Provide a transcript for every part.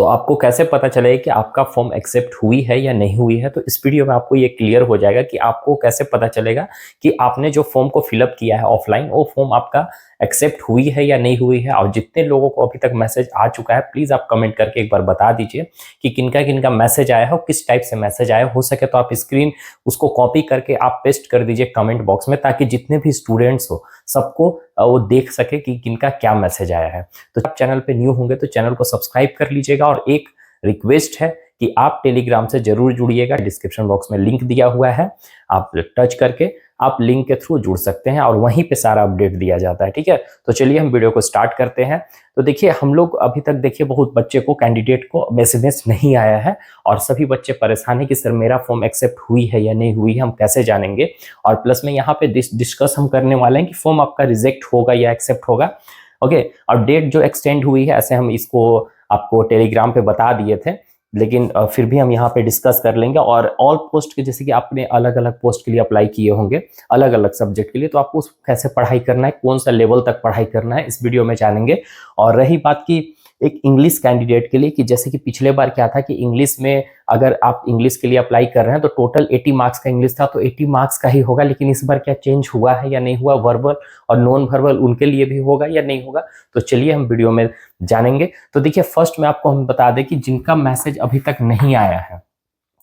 आपको कैसे पता चलेगा कि आपका फॉर्म एक्सेप्ट हुई है या नहीं हुई है? तो इस वीडियो में आपको ये क्लियर हो जाएगा कि आपको कैसे पता चलेगा कि आपने जो फॉर्म को फिलअप किया है ऑफलाइन, वो फॉर्म आपका एक्सेप्ट हुई है या नहीं हुई है। और जितने लोगों को अभी तक मैसेज आ चुका है, प्लीज आप कमेंट करके एक बार बता दीजिए कि किनका किनका मैसेज आया है, किस टाइप से मैसेज आया। हो सके तो आप स्क्रीन उसको कॉपी करके आप पेस्ट कर दीजिए कमेंट बॉक्स में, ताकि जितने भी स्टूडेंट्स हो सबको वो देख सके कि किनका क्या मैसेज आया है। तो आप चैनल पे न्यू होंगे तो चैनल को सब्सक्राइब कर लीजिएगा, और एक रिक्वेस्ट है कि आप टेलीग्राम से जरूर जुड़िएगा। डिस्क्रिप्शन बॉक्स में लिंक दिया हुआ है, आप टच करके आप लिंक के थ्रू जुड़ सकते हैं और वहीं पे सारा अपडेट दिया जाता है। ठीक है, तो चलिए हम वीडियो को स्टार्ट करते हैं। तो देखिए, हम लोग अभी तक देखिए बहुत बच्चे को, कैंडिडेट को मैसेज नहीं आया है और सभी बच्चे परेशान है कि सर मेरा फॉर्म एक्सेप्ट हुई है या नहीं हुई है, हम कैसे जानेंगे। और प्लस में यहाँ पे डिस्कस हम करने वाले हैं कि फॉर्म आपका रिजेक्ट होगा या एक्सेप्ट होगा। ओके, और डेट जो एक्सटेंड हुई है, ऐसे हम इसको आपको टेलीग्राम पे बता दिए थे, लेकिन फिर भी हम यहाँ पे डिस्कस कर लेंगे। और ऑल पोस्ट के, जैसे कि आपने अलग अलग पोस्ट के लिए अप्लाई किए होंगे, अलग अलग सब्जेक्ट के लिए, तो आपको कैसे पढ़ाई करना है, कौन सा लेवल तक पढ़ाई करना है, इस वीडियो में जानेंगे। और रही बात की एक इंग्लिश कैंडिडेट के लिए, कि जैसे कि पिछले बार क्या था कि इंग्लिश में अगर आप इंग्लिश के लिए अप्लाई कर रहे हैं तो टोटल 80 मार्क्स का इंग्लिश था, तो 80 मार्क्स का ही होगा। लेकिन इस बार क्या चेंज हुआ है या नहीं हुआ, वर्बल और नॉन वर्बल उनके लिए भी होगा या नहीं होगा, तो चलिए हम वीडियो में जानेंगे। तो देखिए, फर्स्ट में आपको हम बता दें कि जिनका मैसेज अभी तक नहीं आया है,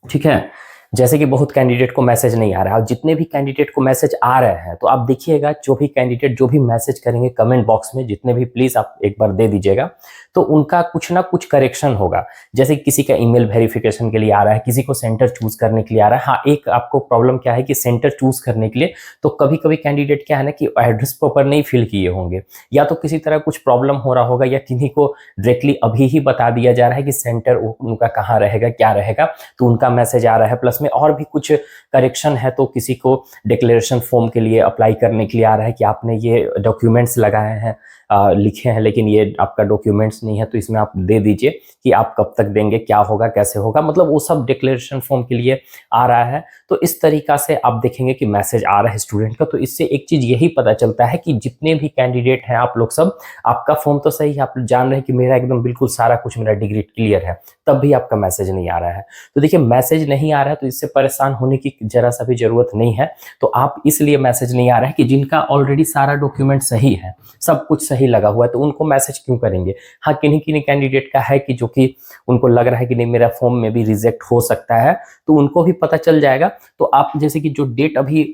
ठीक है, जैसे कि बहुत कैंडिडेट को मैसेज नहीं आ रहा है, और जितने भी कैंडिडेट को मैसेज आ रहे हैं, तो आप देखिएगा जो भी कैंडिडेट जो भी मैसेज करेंगे कमेंट बॉक्स में, जितने भी, प्लीज आप एक बार दे दीजिएगा, तो उनका कुछ ना कुछ करेक्शन होगा। जैसे किसी का ईमेल वेरिफिकेशन के लिए आ रहा है, किसी को सेंटर चूज करने के लिए आ रहा है। हाँ, एक आपको प्रॉब्लम क्या है कि सेंटर चूज करने के लिए तो कभी कभी कैंडिडेट क्या है ना कि एड्रेस प्रॉपर नहीं फिल किए होंगे, या तो किसी तरह कुछ प्रॉब्लम हो रहा होगा, या किन्हीं को डायरेक्टली अभी ही बता दिया जा रहा है कि सेंटर उनका कहाँ रहेगा, क्या रहेगा, तो उनका मैसेज आ रहा है। प्लस में और भी कुछ करेक्शन है, तो किसी को डिक्लेरेशन फॉर्म के लिए अप्लाई करने के लिए आ रहा है कि आपने ये डॉक्यूमेंट्स लगाए हैं, लिखे हैं, लेकिन ये आपका डॉक्यूमेंट्स नहीं है, तो इसमें आप दे दीजिए कि आप कब तक देंगे, क्या होगा, कैसे होगा, मतलब वो सब डिक्लेरेशन फॉर्म के लिए आ रहा है। तो इस तरीका से आप देखेंगे कि मैसेज आ रहा है स्टूडेंट का। तो इससे एक चीज यही पता चलता है कि जितने भी कैंडिडेट हैं आप लोग सब, आपका फॉर्म तो सही है, आप जान रहे हैं कि मेरा एकदम बिल्कुल सारा कुछ, मेरा डिग्री क्लियर है, तब भी आपका मैसेज नहीं आ रहा है। तो देखिए, मैसेज नहीं आ रहा है तो इससे परेशान होने की जरा सा भी जरूरत नहीं है। तो आप इसलिए मैसेज नहीं आ रहा है कि जिनका ऑलरेडी सारा डॉक्यूमेंट सही है, सब कुछ सही लगा हुआ है, तो उनको मैसेज क्यों करेंगे। हाँ, किन्हीं किन्हीं कैंडिडेट का है कि जो कि उनको लग रहा है कि नहीं मेरा फॉर्म में भी रिजेक्ट हो सकता है, तो उनको भी पता चल जाएगा। तो आप जैसे कि जो डेट अभी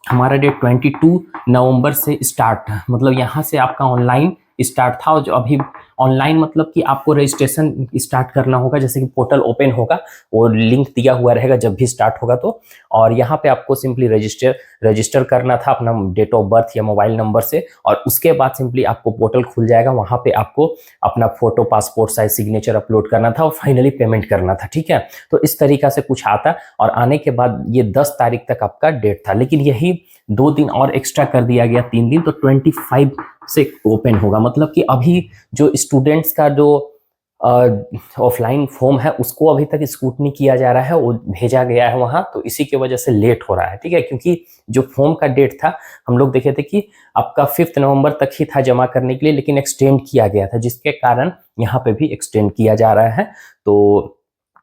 हमारा डेट 22 नवंबर से स्टार्ट है, मतलब यहाँ से आपका ऑनलाइन स्टार्ट था, और जो अभी ऑनलाइन मतलब कि आपको रजिस्ट्रेशन स्टार्ट करना होगा। जैसे कि पोर्टल ओपन होगा, वो लिंक दिया हुआ रहेगा जब भी स्टार्ट होगा तो, और यहाँ पे आपको सिंपली रजिस्टर करना था अपना डेट ऑफ बर्थ या मोबाइल नंबर से, और उसके बाद सिंपली आपको पोर्टल खुल जाएगा। वहाँ पे आपको अपना photo, passport size signature upload करना था और फाइनली पेमेंट करना था। ठीक है, तो इस तरीका से कुछ आता, और आने के बाद ये 10 तारीख तक आपका डेट था, लेकिन यही 2 दिन और एक्स्ट्रा कर दिया गया, 3 दिन, तो 25 से ओपन होगा। मतलब कि अभी जो स्टूडेंट्स का जो ऑफलाइन फॉर्म है उसको अभी तक स्क्रूटनी किया जा रहा है, वो भेजा गया है वहां, तो इसी की वजह से लेट हो रहा है। ठीक है, क्योंकि जो फॉर्म का डेट था हम लोग देखे थे कि आपका 5 नवंबर तक ही था जमा करने के लिए, लेकिन एक्सटेंड किया गया था, जिसके कारण यहाँ पे भी एक्सटेंड किया जा रहा है, तो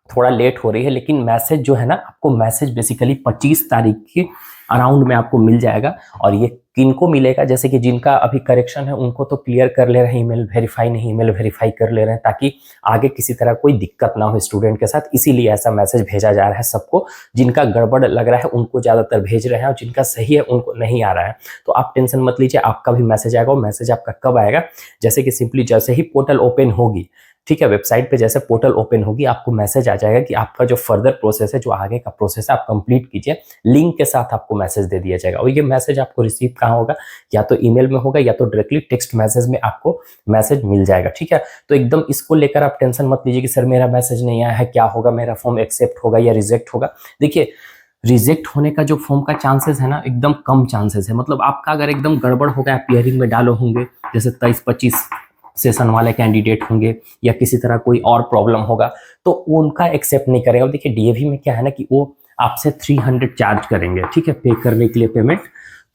थोड़ा लेट हो रही है। लेकिन मैसेज जो है ना, आपको मैसेज बेसिकली 25 तारीख के अराउंड में आपको मिल जाएगा। और ये किनको मिलेगा, जैसे कि जिनका अभी करेक्शन है उनको तो क्लियर कर ले रहे हैं, ईमेल वेरीफाई नहीं, ईमेल वेरीफाई कर ले रहे हैं, ताकि आगे किसी तरह कोई दिक्कत ना हो स्टूडेंट के साथ, इसीलिए ऐसा मैसेज भेजा जा रहा है सबको। जिनका गड़बड़ लग रहा है उनको ज्यादातर भेज रहे हैं, और जिनका सही है उनको नहीं आ रहा है। तो आप टेंशन मत लीजिए, आपका भी मैसेज आएगा। और मैसेज आपका कब आएगा, जैसे कि सिंपली जैसे ही पोर्टल ओपन होगी, ठीक है, वेबसाइट पे जैसे पोर्टल ओपन होगी आपको मैसेज आ जाएगा कि आपका जो फर्दर प्रोसेस है, जो आगे का प्रोसेस है, आप कंप्लीट कीजिए, लिंक के साथ आपको मैसेज दे दिया जाएगा। और ये मैसेज आपको रिसीव कहाँ होगा, या तो ईमेल में होगा, या तो डायरेक्टली टेक्स्ट मैसेज में आपको मैसेज मिल जाएगा। ठीक है, तो एकदम इसको लेकर आप टेंशन मत लीजिए कि सर मेरा मैसेज नहीं आया है, क्या होगा, मेरा फॉर्म एक्सेप्ट होगा या रिजेक्ट होगा। देखिए, रिजेक्ट होने का जो फॉर्म का चांसेस है ना, एकदम कम चांसेस है। मतलब आपका अगर एकदम गड़बड़ हो गया, आप हियरिंग में डालो होंगे, जैसे 23-25 सेशन वाले कैंडिडेट होंगे, या किसी तरह कोई और प्रॉब्लम होगा, तो उनका एक्सेप्ट नहीं करेगा। देखिए, डीएवी में क्या है ना कि वो आपसे 300 चार्ज करेंगे, ठीक है, पे करने के लिए पेमेंट।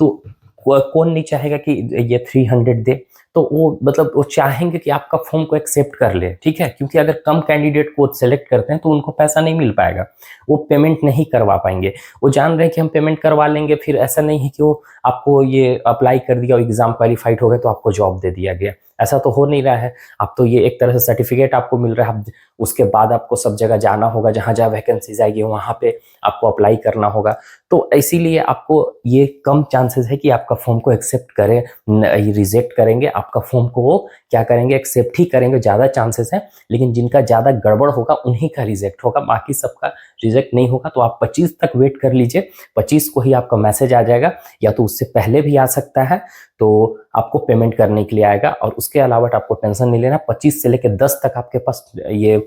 तो कौन नहीं चाहेगा कि ये 300 दे। तो वो मतलब वो चाहेंगे कि आपका फॉर्म को एक्सेप्ट कर ले, ठीक है, क्योंकि अगर कम कैंडिडेट को सेलेक्ट करते हैं तो उनको पैसा नहीं मिल पाएगा, वो पेमेंट नहीं करवा पाएंगे। वो जान रहे हैं कि हम पेमेंट करवा लेंगे, फिर ऐसा नहीं है कि वो आपको ये अप्लाई कर दिया और एग्जाम क्वालिफाइड हो गए तो आपको जॉब दे दिया गया, ऐसा तो हो नहीं रहा है। अब तो ये एक तरह से सर्टिफिकेट आपको मिल रहा है, उसके बाद आपको सब जगह जाना होगा, जहाँ जहाँ वैकेंसीज आएगी वहाँ पे आपको अप्लाई करना होगा। तो इसीलिए आपको ये कम चांसेस है कि आपका फॉर्म को एक्सेप्ट करें, रिजेक्ट करेंगे। आपका फॉर्म को वो क्या करेंगे, एक्सेप्ट ही करेंगे, ज़्यादा चांसेस है। लेकिन जिनका ज़्यादा गड़बड़ होगा उन्हीं का रिजेक्ट होगा, बाकी सबका रिजेक्ट नहीं होगा। तो आप 25 तक वेट कर लीजिए, 25 को ही आपका मैसेज आ जाएगा, या तो उससे पहले भी आ सकता है, तो आपको पेमेंट करने के लिए आएगा। और उसके अलावा आपको टेंशन नहीं लेना, 25 से लेकर 10 तक आपके पास ये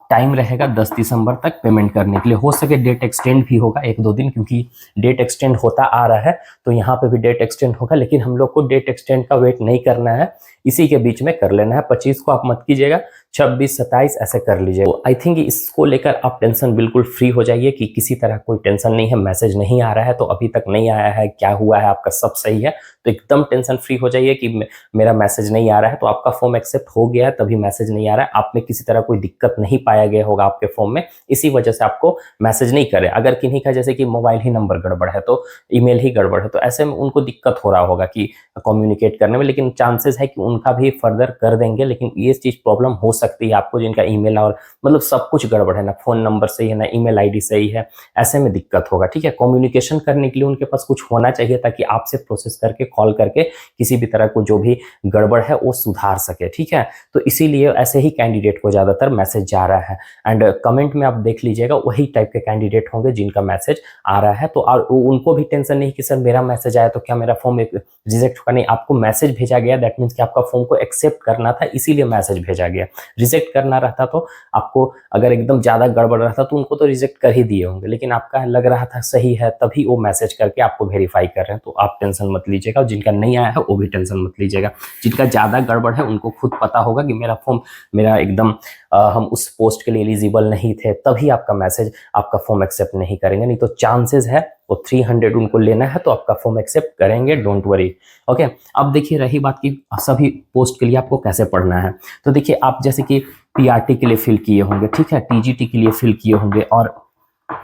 टाइम रहेगा, 10 दिसंबर तक पेमेंट करने के लिए। हो सके डेट एक्सटेंड भी होगा 1-2 दिन, क्योंकि डेट एक्सटेंड होता आ रहा है, तो यहाँ पे भी डेट एक्सटेंड होगा। लेकिन हम लोग को डेट एक्सटेंड का वेट नहीं करना है, इसी के बीच में कर लेना है। 25 को आप मत कीजिएगा, 26, 27 ऐसे कर लीजिए। तो आई थिंक इसको लेकर आप टेंशन बिल्कुल फ्री हो जाइए कि किसी तरह कोई टेंशन नहीं है। मैसेज नहीं आ रहा है तो अभी तक नहीं आया है, क्या हुआ है, आपका सब सही है, तो एकदम टेंशन फ्री हो जाइए कि मेरा मैसेज नहीं आ रहा है। तो आपका फॉर्म एक्सेप्ट हो गया है तभी मैसेज नहीं आ रहा है, आप में किसी तरह कोई दिक्कत नहीं पाया गया होगा आपके फॉर्म में, इसी वजह से आपको मैसेज नहीं करे। अगर किन्हीं का जैसे कि मोबाइल ही नंबर गड़बड़ है, तो ईमेल ही गड़बड़ है, तो ऐसे में उनको दिक्कत हो रहा होगा कि कम्युनिकेट करने में। लेकिन चांसेस है कि उनका भी फर्दर कर देंगे, लेकिन ये चीज प्रॉब्लम हो सकती है आपको जिनका ईमेल और मतलब सब कुछ गड़बड़ है, ना फोन नंबर सही है, ना ईमेल आईडी सही है, ऐसे में दिक्कत होगा, ठीक है। कम्युनिकेशन करने के लिए उनके पास कुछ होना चाहिए, ताकि आपसे प्रोसेस करके कॉल करके किसी भी तरह को जो भी गड़बड़ है वो सुधार सके, ठीक है। तो इसीलिए ऐसे ही कैंडिडेट को ज्यादातर मैसेज जा रहा है। एंड कमेंट में आप देख लीजिएगा, वही टाइप के कैंडिडेट होंगे जिनका मैसेज आ रहा है। तो उनको भी टेंशन नहीं कि सर मेरा मैसेज आया तो क्या मेरा फॉर्म रिजेक्ट होगा, नहीं, आपको मैसेज भेजा गया, दैट मीन्स कि आपका फॉर्म को एक्सेप्ट करना था, इसीलिए मैसेज भेजा गया। रिजेक्ट करना रहता तो आपको, अगर एकदम ज्यादा गड़बड़ रहता तो उनको तो रिजेक्ट कर ही दिए होंगे, लेकिन आपका लग रहा था सही है तभी वो मैसेज करके आपको वेरीफाई कर रहे हैं। तो आप टेंशन मत लीजिएगा, और जिनका नहीं आया है वो भी टेंशन मत लीजिएगा। जिनका ज्यादा गड़बड़ है उनको खुद पता होगा कि मेरा फॉर्म, मेरा एकदम हम उस पोस्ट के लिए एलिजिबल नहीं थे, तभी आपका मैसेज, आपका फॉर्म एक्सेप्ट नहीं करेंगे। नहीं तो चांसेस है वो 300 उनको लेना है तो आपका फॉर्म एक्सेप्ट करेंगे, डोंट वरी। ओके, अब देखिए रही बात की सभी पोस्ट के लिए आपको कैसे पढ़ना है। तो देखिए आप जैसे कि पीआरटी के लिए फिल किए होंगे, ठीक है, टीजीटी के लिए फिल किए होंगे और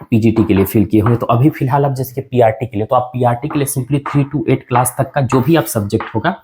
पीजीटी के लिए फिल किए होंगे। तो अभी फिलहाल आप जैसे कि पीआरटी के लिए, तो आप पीआरटी के लिए सिंपली 3 to 8 क्लास तक का जो भी आप सब्जेक्ट होगा,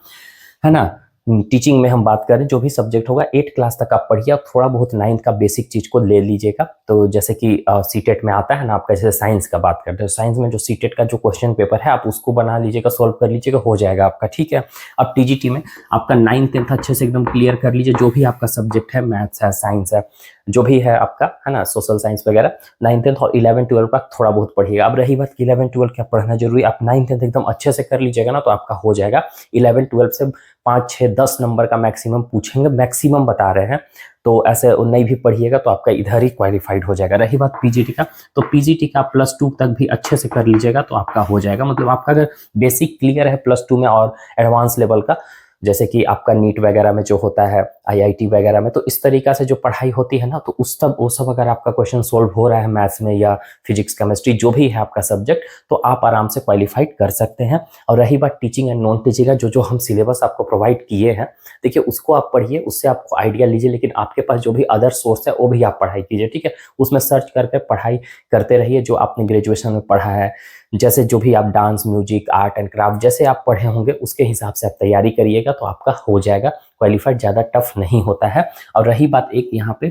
है ना, टीचिंग में हम बात करें जो भी सब्जेक्ट होगा 8 क्लास तक आप पढ़िए। आप थोड़ा बहुत 9th का बेसिक चीज को ले लीजिएगा। तो जैसे कि सीटेट में आता है ना आपका, जैसे साइंस का बात करते हैं, साइंस में जो सीटेट का जो क्वेश्चन पेपर है आप उसको बना लीजिएगा, सॉल्व कर लीजिएगा, हो जाएगा आपका, ठीक है। अब टीजीटी में आपका 9th 10th अच्छे से एकदम क्लियर कर लीजिए, जो भी आपका सब्जेक्ट है, मैथ्स है, साइंस है, जो भी है आपका, है ना, सोशल साइंस वगैरह, 9th 10th और 11th 12th का थोड़ा बहुत पढ़िएगा। अब रही बात कि 11th 12th क्या पढ़ना जरूरी, आप 9th 10th एकदम अच्छे से कर लीजिएगा ना तो आपका हो जाएगा। 11th 12th से 5, 6, 10 नंबर का मैक्सिमम पूछेंगे, मैक्सिमम बता रहे हैं, तो ऐसे नहीं भी पढ़िएगा तो आपका इधर ही क्वालिफाइड हो जाएगा। रही बात पीजीटी का, तो पीजीटी का +2 तक भी अच्छे से कर लीजिएगा तो आपका हो जाएगा। मतलब आपका अगर बेसिक क्लियर है +2 में और एडवांस लेवल का, जैसे कि आपका नीट वगैरह में जो होता है, आईआईटी वगैरह में, तो इस तरीका से जो पढ़ाई होती है ना, तो वो सब अगर आपका क्वेश्चन सोल्व हो रहा है मैथ्स में या फिजिक्स केमिस्ट्री जो भी है आपका सब्जेक्ट, तो आप आराम से क्वालिफाइड कर सकते हैं। और रही बात टीचिंग एंड नॉन टीचिंग का, जो हम सिलेबस आपको प्रोवाइड किए हैं, देखिए उसको आप पढ़िए, उससे आपको आइडिया लीजिए, लेकिन आपके पास जो भी अदर सोर्स है वो भी आप पढ़ाई कीजिए, ठीक है। उसमें सर्च करके पढ़ाई करते रहिए, जो आपने ग्रेजुएशन में पढ़ा है, जैसे जो भी आप dance, music, art and craft जैसे आप पढ़े होंगे उसके हिसाब से आप तैयारी करिएगा तो आपका हो जाएगा क्वालिफाइड, ज़्यादा टफ नहीं होता है। और रही बात एक यहाँ पे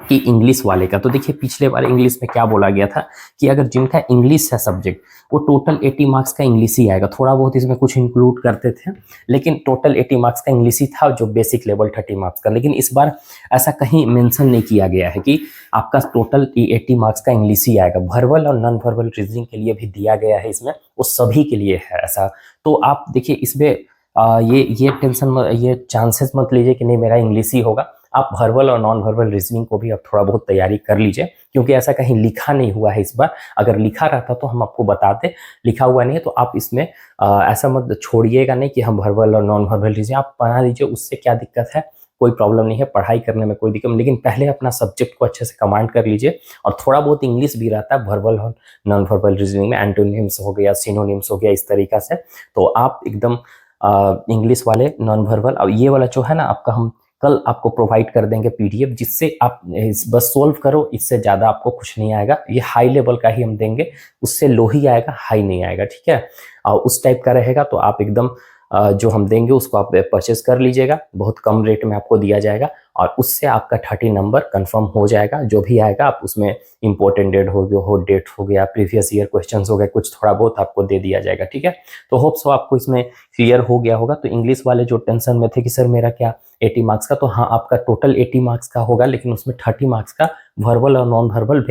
कि इंग्लिश वाले का, तो देखिए पिछले बार इंग्लिश में क्या बोला गया था कि अगर जिनका इंग्लिश है सब्जेक्ट, वो टोटल 80 मार्क्स का इंग्लिश ही आएगा। थोड़ा बहुत इसमें कुछ इंक्लूड करते थे, लेकिन टोटल 80 मार्क्स का इंग्लिश ही था, जो बेसिक लेवल 30 मार्क्स का। लेकिन इस बार ऐसा कहीं मेंशन नहीं किया गया है कि आपका टोटल 80 मार्क्स का इंग्लिश ही आएगा। वर्बल और नॉन वर्बल रीजनिंग के लिए भी दिया गया है इसमें, वो सभी के लिए है ऐसा। तो आप देखिए इसमें ये टेंशन, ये चांसेस मत लीजिए कि नहीं मेरा इंग्लिश ही होगा। आप वर्बल और नॉन वर्बल रीजनिंग को भी आप थोड़ा बहुत तैयारी कर लीजिए, क्योंकि ऐसा कहीं लिखा नहीं हुआ है इस बार। अगर लिखा रहता तो हम आपको बताते, लिखा हुआ नहीं है, तो आप इसमें ऐसा मत छोड़िएगा नहीं कि हम वर्बल और नॉन वर्बल रीजनिंग आप बना लीजिए, उससे क्या दिक्कत है, कोई प्रॉब्लम नहीं है, पढ़ाई करने में कोई दिक्कत नहीं। लेकिन पहले अपना सब्जेक्ट को अच्छे से कमांड कर लीजिए। और थोड़ा बहुत इंग्लिश भी रहता है वर्बल और नॉन वर्बल रीजनिंग में, एंटोनिम्स हो गया, सिनोनिम्स हो गया, इस तरीका से। तो आप एकदम इंग्लिश वाले नॉन वर्बल, और ये वाला जो है ना आपका, हम कल आपको प्रोवाइड कर देंगे पीडीएफ, जिससे आप बस सोल्व करो, इससे ज़्यादा आपको कुछ नहीं आएगा। ये हाई लेवल का ही हम देंगे, उससे लो ही आएगा, हाई नहीं आएगा, ठीक है। और उस टाइप का रहेगा, तो आप एकदम जो हम देंगे उसको आप परचेज कर लीजिएगा, बहुत कम रेट में आपको दिया जाएगा, और उससे आपका 30 नंबर कंफर्म हो जाएगा। जो भी आएगा आप उसमें इंपॉर्टेंट डेट हो गया, प्रीवियस ईयर क्वेश्चंस हो गए, कुछ थोड़ा बहुत आपको दे दिया जाएगा, ठीक है। तो होप सो आपको इसमें क्लियर हो गया होगा। तो इंग्लिश वाले जो टेंशन में थे कि सर मेरा क्या 80 मार्क्स का, तो हाँ आपका टोटल 80 मार्क्स का होगा, लेकिन उसमें 30 मार्क्स का वर्बल और नॉन वर्बल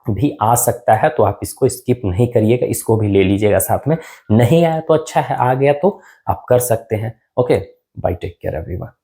भी आ सकता है, तो आप इसको स्किप नहीं करिएगा, इसको भी ले लीजिएगा साथ में। नहीं आया तो अच्छा है, आ गया तो आप कर सकते हैं। Okay, bye, take care everyone.